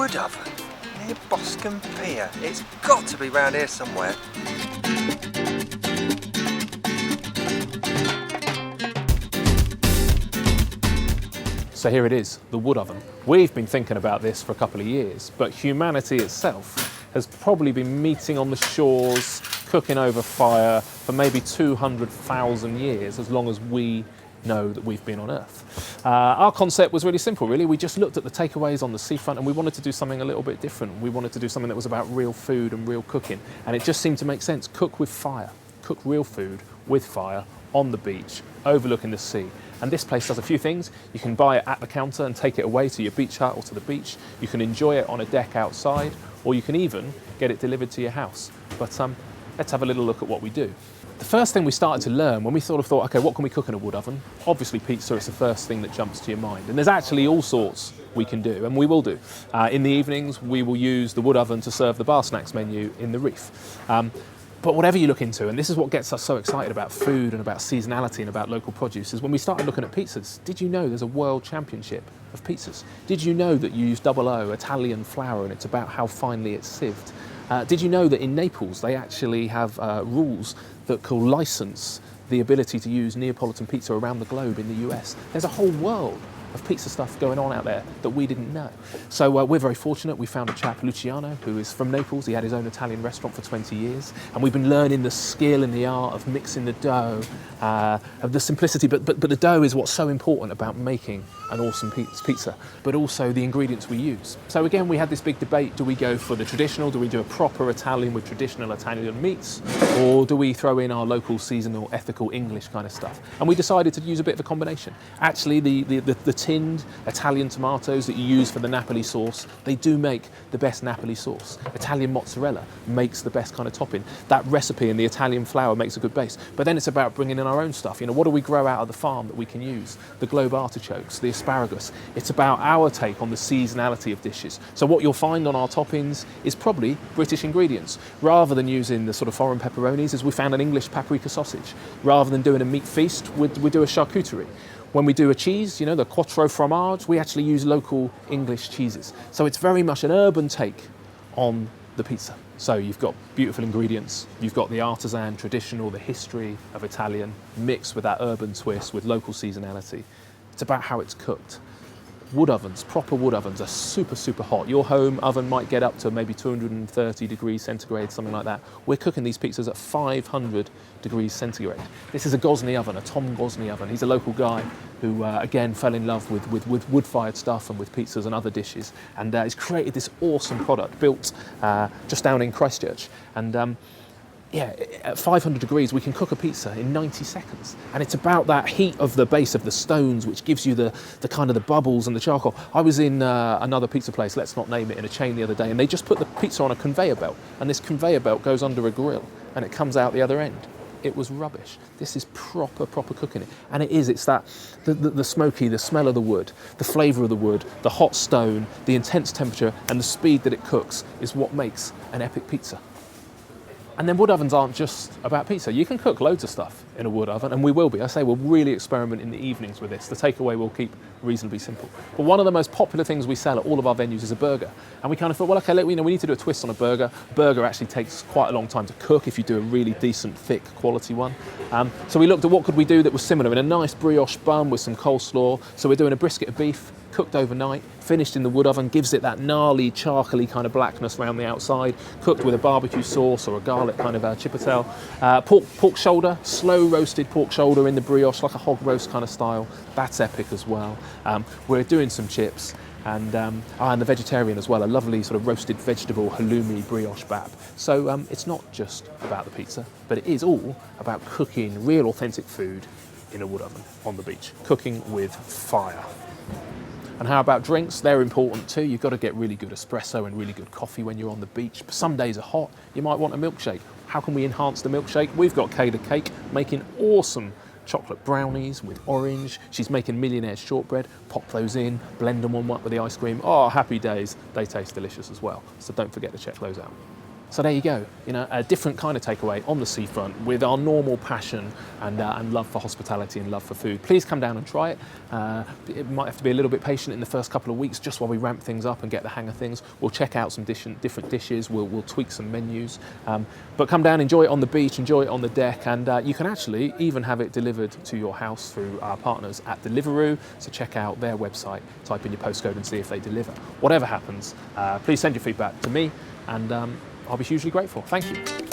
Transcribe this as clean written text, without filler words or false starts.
wood oven near Boscombe Pier. It's got to be round here somewhere. So here it is, the wood oven. We've been thinking about this for a couple of years, but humanity itself has probably been meeting on the shores, cooking over fire for maybe 200,000 years, as long as we know that we've been on Earth. Our concept was really simple, really. We just looked at the takeaways on the seafront and we wanted to do something a little bit different. We wanted to do something that was about real food and real cooking. And it just seemed to make sense. Cook with fire. Cook real food with fire on the beach, overlooking the sea. And this place does a few things. You can buy it at the counter and take it away to your beach hut or to the beach. You can enjoy it on a deck outside, or you can even get it delivered to your house. But let's have a little look at what we do. The first thing we started to learn when we sort of thought, okay, what can we cook in a wood oven? Obviously pizza is the first thing that jumps to your mind. And there's actually all sorts we can do, and we will do. In the evenings, we will use the wood oven to serve the bar snacks menu in the Reef. But whatever you look into, and this is what gets us so excited about food and about seasonality and about local produce, is when we started looking at pizzas, did you know there's a world championship of pizzas? Did you know that you use 00 Italian flour and it's about how finely it's sieved? Did you know that in Naples they actually have rules that can license the ability to use Neapolitan pizza around the globe in the US? There's a whole world of pizza stuff going on out there that we didn't know. So we're very fortunate. We found a chap, Luciano, who is from Naples. He had his own Italian restaurant for 20 years. And we've been learning the skill and the art of mixing the dough, of the simplicity. But the dough is what's so important about making an awesome pizza, but also the ingredients we use. So again, we had this big debate. Do we go for the traditional? Do we do a proper Italian with traditional Italian meats? Or do we throw in our local, seasonal, ethical English kind of stuff? And we decided to use a bit of a combination. Actually, the tinned Italian tomatoes that you use for the Napoli sauce, they do make the best Napoli sauce. Italian mozzarella makes the best kind of topping. That recipe and the Italian flour makes a good base. But then it's about bringing in our own stuff. You know, what do we grow out of the farm that we can use? The globe artichokes, the asparagus. It's about our take on the seasonality of dishes. So what you'll find on our toppings is probably British ingredients. Rather than using the sort of foreign pepperonis, as we found an English paprika sausage. Rather than doing a meat feast, we do a charcuterie. When we do a cheese, you know, the quattro fromage, we actually use local English cheeses. So it's very much an urban take on the pizza. So you've got beautiful ingredients, you've got the artisan, traditional, the history of Italian, mixed with that urban twist with local seasonality. It's about how it's cooked. Wood ovens, proper wood ovens are super, super hot. Your home oven might get up to maybe 230 degrees centigrade, something like that. We're cooking these pizzas at 500 degrees centigrade. This is a Gosney oven, a Tom Gosney oven. He's a local guy who, again, fell in love with wood-fired stuff and with pizzas and other dishes. And he's created this awesome product built just down in Christchurch. And yeah, at 500 degrees, we can cook a pizza in 90 seconds. And it's about that heat of the base of the stones, which gives you the kind of the bubbles and the charcoal. I was in another pizza place, let's not name it, in a chain the other day, and they just put the pizza on a conveyor belt. And this conveyor belt goes under a grill, and it comes out the other end. It was rubbish. This is proper cooking it. And it is, it's that, the smoky, the smell of the wood, the flavour of the wood, the hot stone, the intense temperature, and the speed that it cooks is what makes an epic pizza. And then wood ovens aren't just about pizza. You can cook loads of stuff in a wood oven, and we will be. I say we'll really experiment in the evenings with this. The takeaway will keep reasonably simple. But one of the most popular things we sell at all of our venues is a burger. And we kind of thought, well, okay, we need to do a twist on a burger. Burger actually takes quite a long time to cook if you do a really decent, thick, quality one. So we looked at what could we do that was similar in a nice brioche bun with some coleslaw. So we're doing a brisket of beef, cooked overnight, finished in the wood oven, gives it that gnarly, charcoaly kind of blackness around the outside, cooked with a barbecue sauce or a garlic kind of chipotle. Pork shoulder, slow roasted pork shoulder in the brioche, like a hog roast kind of style. That's epic as well. We're doing some chips, and the vegetarian as well, a lovely sort of roasted vegetable halloumi brioche bap. So it's not just about the pizza, but it is all about cooking real authentic food in a wood oven on the beach, cooking with fire. And how about drinks? They're important too. You've got to get really good espresso and really good coffee when you're on the beach. Some days are hot, you might want a milkshake. How can we enhance the milkshake? We've got Kayda Cake making awesome chocolate brownies with orange. She's making Millionaire's shortbread. Pop those in, blend them on up with the ice cream. Oh, happy days. They taste delicious as well. So don't forget to check those out. So there you go, a different kind of takeaway on the seafront with our normal passion and love for hospitality and love for food. Please come down and try it. It might have to be a little bit patient in the first couple of weeks just while we ramp things up and get the hang of things. We'll check out some different dishes, we'll tweak some menus. But come down, enjoy it on the beach, enjoy it on the deck, and you can actually even have it delivered to your house through our partners at Deliveroo. So check out their website, type in your postcode and see if they deliver. Whatever happens, please send your feedback to me, and I'll be hugely grateful. Thank you.